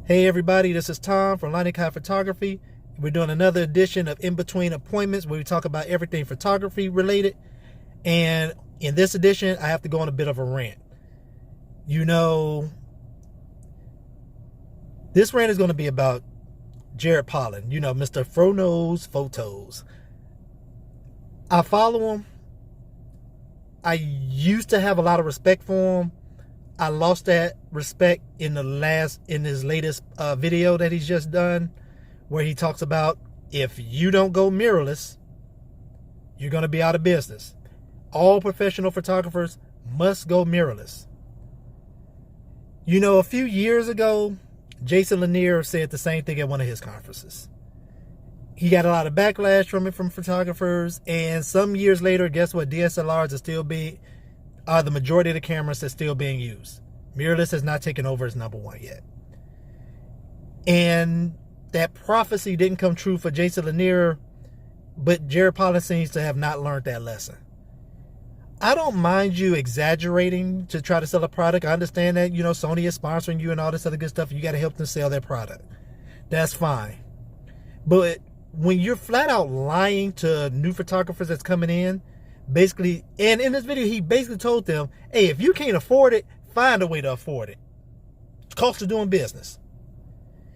Hey everybody, this is Tom from Lining Photography. We're doing another edition of In Between Appointments where we talk about everything photography related. And in this edition, I have to go on a bit of a rant. You know, this rant is going to be about Jared Polin, Mr. Fro Knows Photos. I follow him. I used to have a lot of respect for him. I lost that respect in his latest video that he's just done, where he talks about if you don't go mirrorless, you're going to be out of business. All professional photographers must go mirrorless. A few years ago, Jason Lanier said the same thing at one of his conferences. He got a lot of backlash from it from photographers, and some years later, guess what? DSLRs are the majority of the cameras that's still being used. Mirrorless has not taken over as number one yet. And that prophecy didn't come true for Jason Lanier, but Jared Polin seems to have not learned that lesson. I don't mind you exaggerating to try to sell a product. I understand that, Sony is sponsoring you and all this other good stuff. You got to help them sell their product. That's fine. But when you're flat out lying to new photographers that's coming in, basically, and in this video, he basically told them, hey, if you can't afford it, find a way to afford it. It's cost of doing business.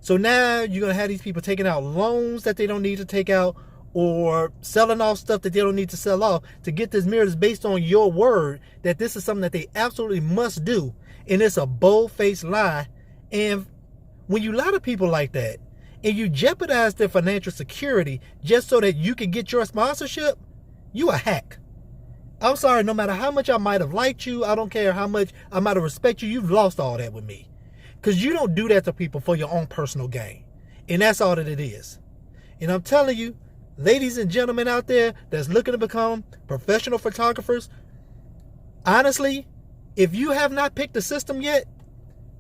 So now you're going to have these people taking out loans that they don't need to take out, or selling off stuff that they don't need to sell off to get this mirrorless based on your word that this is something that they absolutely must do. And it's a bold-faced lie. And when you lie to people like that, and you jeopardize their financial security just so that you can get your sponsorship, you a hack. I'm sorry, no matter how much I might have liked you, I don't care how much I might have respected you, you've lost all that with me. Because you don't do that to people for your own personal gain. And that's all that it is. And I'm telling you, ladies and gentlemen out there that's looking to become professional photographers, honestly, if you have not picked the system yet,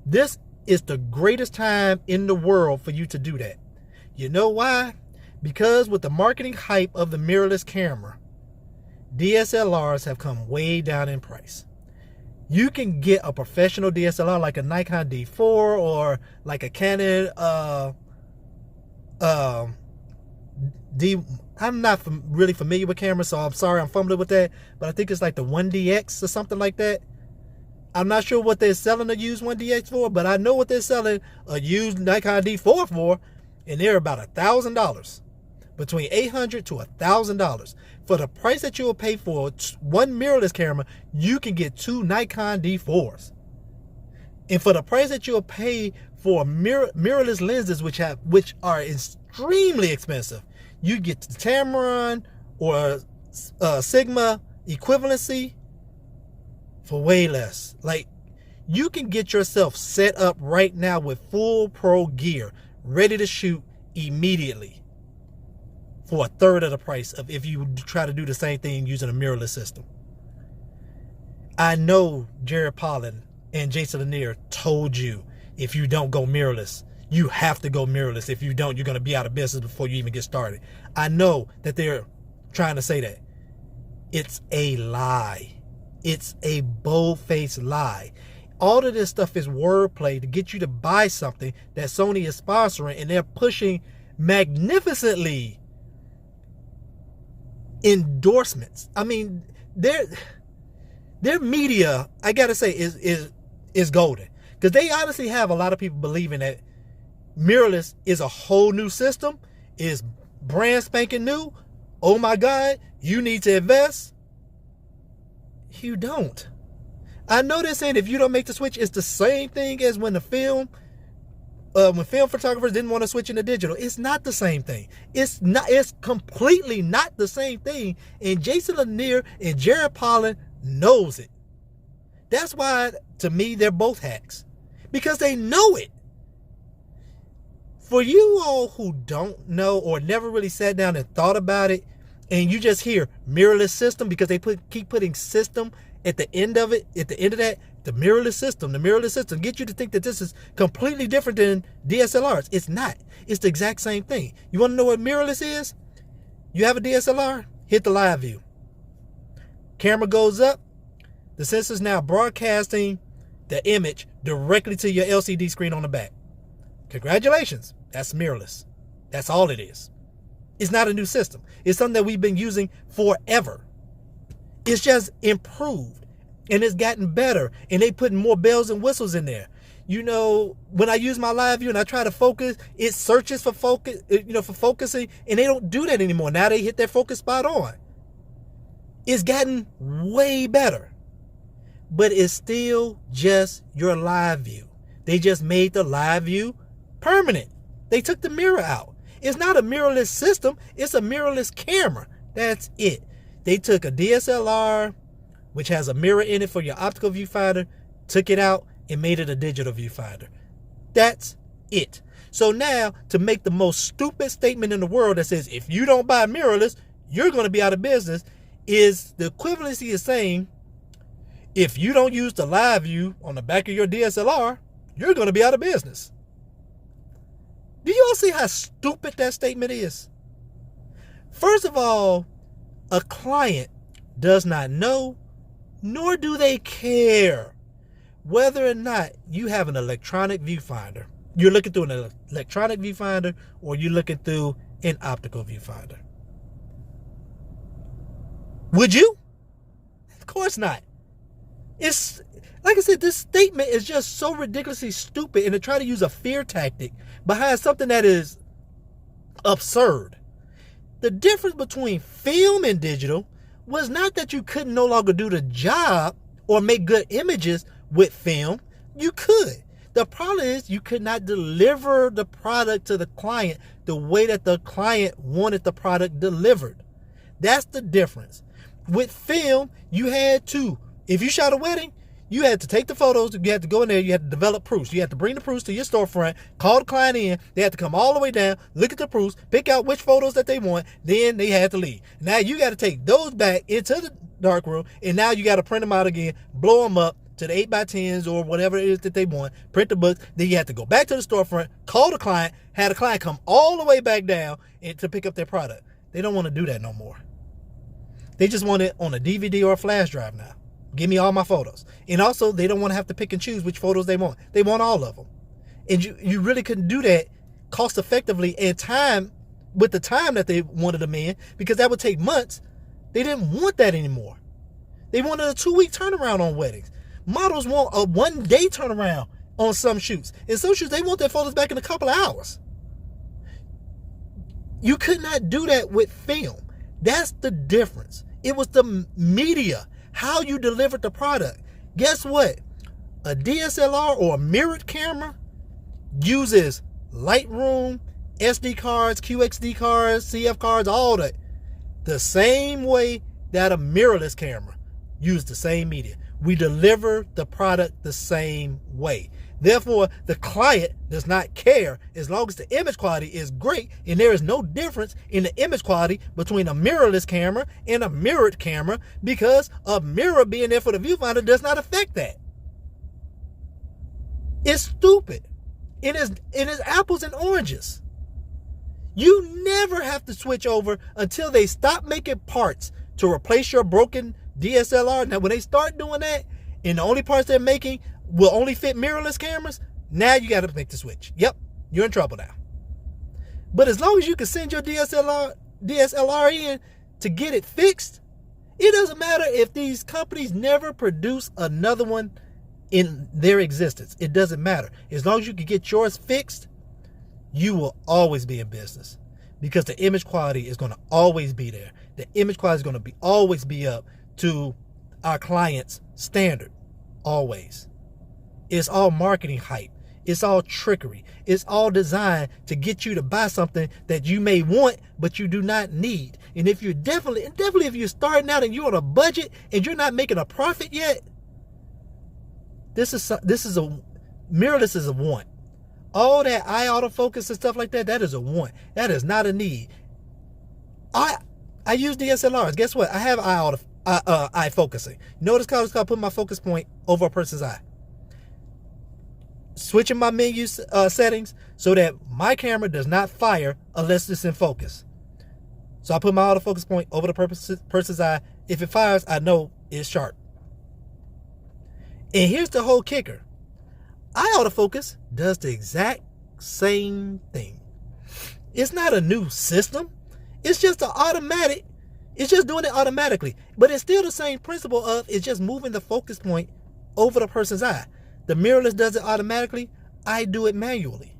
this is the greatest time in the world for you to do that. You know why? Because with the marketing hype of the mirrorless camera, DSLRs have come way down in price. You can get a professional DSLR like a Nikon D4 or like a Canon I'm not really familiar with cameras, so I'm sorry I'm fumbling with that, but I think it's like the 1DX or something like that. I'm not sure what they're selling a used 1DX for, but I know what they're selling a used Nikon D4 for, and they're about $1,000. Between $800 to $1,000. For the price that you will pay for one mirrorless camera, you can get two Nikon D4s. And for the price that you'll pay for mirrorless lenses, which are extremely expensive, you get the Tamron or Sigma equivalency for way less. Like, you can get yourself set up right now with full pro gear, ready to shoot immediately for a third of the price of if you try to do the same thing using a mirrorless system. I know Jared Polin and Jason Lanier told you if you don't go mirrorless, you have to go mirrorless. If you don't, you're going to be out of business before you even get started. I know that they're trying to say that. It's a lie. It's a bold-faced lie. All of this stuff is wordplay to get you to buy something that Sony is sponsoring, and they're pushing magnificently endorsements. I mean, their media, I gotta say, is golden, because they honestly have a lot of people believing that mirrorless is a whole new system, is brand spanking new. Oh my God, you need to invest. You don't. I know they're saying if you don't make the switch, it's the same thing as when film photographers didn't want to switch into digital. It's not the same thing. It's completely not the same thing. And Jason Lanier and Jared Polin knows it. That's why, to me, they're both hacks. Because they know it. For you all who don't know or never really sat down and thought about it, and you just hear mirrorless system because they keep putting system at the end of it, at the end of that, the mirrorless system, get you to think that this is completely different than DSLRs. It's not. It's the exact same thing. You want to know what mirrorless is? You have a DSLR, hit the live view. Camera goes up. The sensor's now broadcasting the image directly to your LCD screen on the back. Congratulations. That's mirrorless. That's all it is. It's not a new system. It's something that we've been using forever. It's just improved and it's gotten better, and they putting more bells and whistles in there. You know, when I use my live view and I try to focus, it searches for focus, for focusing, and they don't do that anymore. Now they hit their focus spot on. It's gotten way better, but it's still just your live view. They just made the live view permanent. They took the mirror out. It's not a mirrorless system. It's a mirrorless camera. That's it. They took a DSLR, which has a mirror in it for your optical viewfinder, took it out and made it a digital viewfinder. That's it. So now, to make the most stupid statement in the world that says, if you don't buy mirrorless, you're going to be out of business, is the equivalency of saying, if you don't use the live view on the back of your DSLR, you're going to be out of business. Do you all see how stupid that statement is? First of all, a client does not know, nor do they care, whether or not you have an electronic viewfinder. You're looking through an electronic viewfinder or you're looking through an optical viewfinder. Would you? Of course not. It's like I said, this statement is just so ridiculously stupid, and to try to use a fear tactic behind something that is absurd. The difference between film and digital was not that you couldn't no longer do the job or make good images with film. You could. The problem is you could not deliver the product to the client the way that the client wanted the product delivered. That's the difference. With film, you had to, if you shot a wedding, you had to take the photos, you had to go in there, you had to develop proofs. You had to bring the proofs to your storefront, call the client in, they had to come all the way down, look at the proofs, pick out which photos that they want, then they had to leave. Now you got to take those back into the darkroom, and now you got to print them out again, blow them up to the 8x10s or whatever it is that they want, print the books, then you have to go back to the storefront, call the client, have the client come all the way back down and to pick up their product. They don't want to do that no more. They just want it on a DVD or a flash drive now. Give me all my photos. And also, they don't want to have to pick and choose which photos they want. They want all of them. And you really couldn't do that cost effectively and time with the time that they wanted them in, because that would take months. They didn't want that anymore. They wanted a 2-week turnaround on weddings. Models want a 1-day turnaround on some shoots. In some shoots, they want their photos back in a couple of hours. You could not do that with film. That's the difference. It was the media, how you delivered the product. Guess what? A DSLR or a mirrored camera uses Lightroom, SD cards, QXD cards, CF cards, all that. The same way that a mirrorless camera uses the same media. We deliver the product the same way. Therefore, the client does not care as long as the image quality is great, and there is no difference in the image quality between a mirrorless camera and a mirrored camera, because a mirror being there for the viewfinder does not affect that. It's stupid. It is apples and oranges. You never have to switch over until they stop making parts to replace your broken DSLR. Now, when they start doing that, and the only parts they're making will only fit mirrorless cameras, now you got to make the switch. Yep, you're in trouble now. But as long as you can send your DSLR in to get it fixed, it doesn't matter if these companies never produce another one in their existence. It doesn't matter. As long as you can get yours fixed, you will always be in business, because the image quality is going to always be there. The image quality is going to always be up to our client's standard. Always. It's all marketing hype. It's all trickery. It's all designed to get you to buy something that you may want, but you do not need. And if you're definitely if you're starting out and you're on a budget and you're not making a profit yet, this is a mirrorless is a want. All that eye autofocus and stuff like that, that is a want. That is not a need. I use DSLRs. Guess what? I have eye focusing. You know what it's called? It's called putting my focus point over a person's eye. Switching my menu settings so that my camera does not fire unless it's in focus. So I put my autofocus point over the person's eye. If it fires, I know it's sharp. And here's the whole kicker. Eye autofocus does the exact exact same thing. It's not a new system. It's just an automatic. It's just doing it automatically. But it's still the same principle of it's just moving the focus point over the person's eye. The mirrorless does it automatically. I do it manually.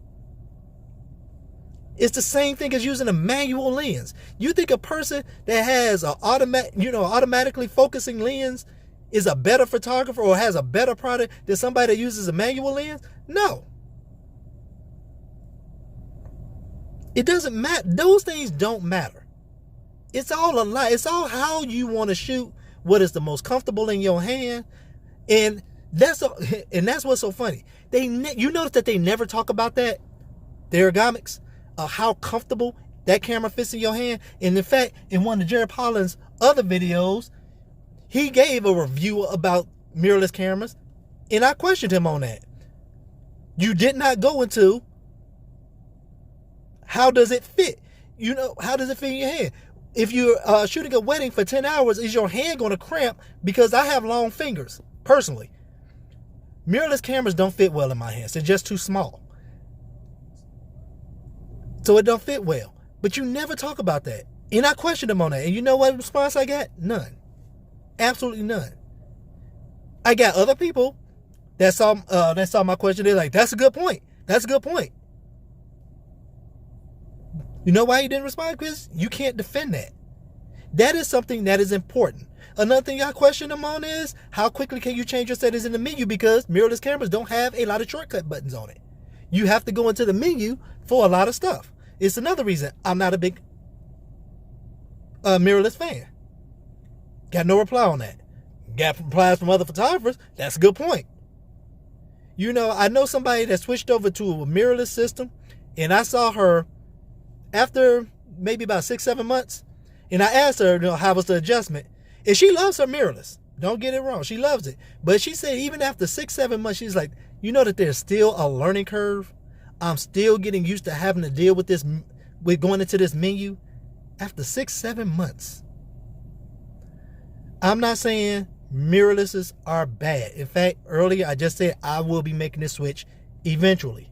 It's the same thing as using a manual lens. You think a person that has an automatically focusing lens is a better photographer or has a better product than somebody that uses a manual lens? No. It doesn't matter. Those things don't matter. It's all a lie. It's all how you want to shoot, what is the most comfortable in your hand. And that's what's so funny. You notice that they never talk about that, the ergonomics, how comfortable that camera fits in your hand. And in fact, in one of Jared Polin's other videos, he gave a review about mirrorless cameras, and I questioned him on that. You did not go into how does it fit? How does it fit in your hand? If you're shooting a wedding for 10 hours, is your hand going to cramp? Because I have long fingers, personally. Mirrorless cameras don't fit well in my hands. They're just too small. So it don't fit well. But you never talk about that. And I questioned him on that. And you know what response I got? None. Absolutely none. I got other people that saw my question. They're like, that's a good point. That's a good point. You know why you didn't respond? Because you can't defend that. That is something that is important. Another thing I question them on is how quickly can you change your settings in the menu, because mirrorless cameras don't have a lot of shortcut buttons on it. You have to go into the menu for a lot of stuff. It's another reason I'm not a big mirrorless fan. Got no reply on that. Got replies from other photographers. That's a good point. I know somebody that switched over to a mirrorless system, and I saw her after maybe about 6-7 months, and I asked her, how was the adjustment? And she loves her mirrorless. Don't get it wrong. She loves it. But she said even after 6-7 months, she's like, that there's still a learning curve. I'm still getting used to having to deal with this, with going into this menu after 6-7 months. I'm not saying mirrorlesses are bad. In fact, earlier I just said I will be making this switch eventually.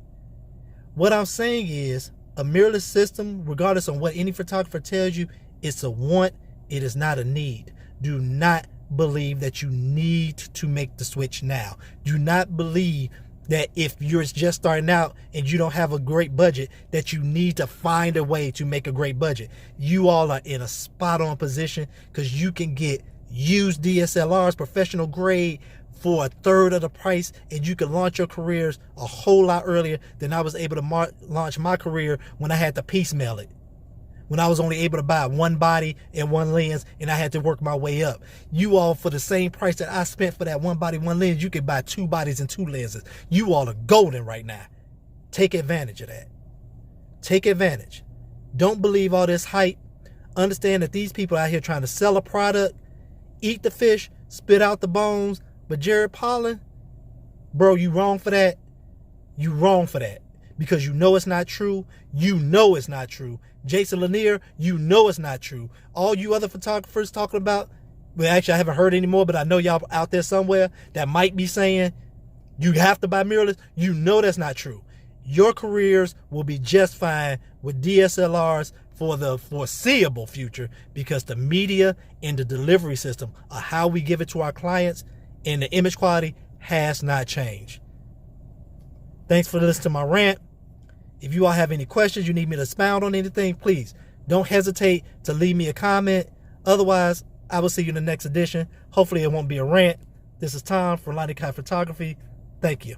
What I'm saying is a mirrorless system, regardless of what any photographer tells you, it's a want. It is not a need. Do not believe that you need to make the switch now. Do not believe that if you're just starting out and you don't have a great budget, that you need to find a way to make a great budget. You all are in a spot on position because you can get used DSLRs, professional grade, for 1/3 of the price, and you can launch your careers a whole lot earlier than I was able to launch my career when I had to piecemeal it. When I was only able to buy one body and one lens, and I had to work my way up. You all, for the same price that I spent for that one body, one lens, you could buy 2 bodies and 2 lenses. You all are golden right now. Take advantage of that. Take advantage. Don't believe all this hype. Understand that these people out here trying to sell a product, eat the fish, spit out the bones. But Jared Polin, bro, you wrong for that. You wrong for that. Because you know it's not true. You know it's not true. Jason Lanier, you know it's not true. All you other photographers talking about, well, actually I haven't heard anymore, but I know y'all out there somewhere that might be saying you have to buy mirrorless. You know that's not true. Your careers will be just fine with DSLRs for the foreseeable future, because the media and the delivery system of how we give it to our clients and the image quality has not changed. Thanks for listening to my rant. If you all have any questions, you need me to expound on anything, please don't hesitate to leave me a comment. Otherwise, I will see you in the next edition. Hopefully it won't be a rant. This is Tom for Lonnie Kai Photography. Thank you.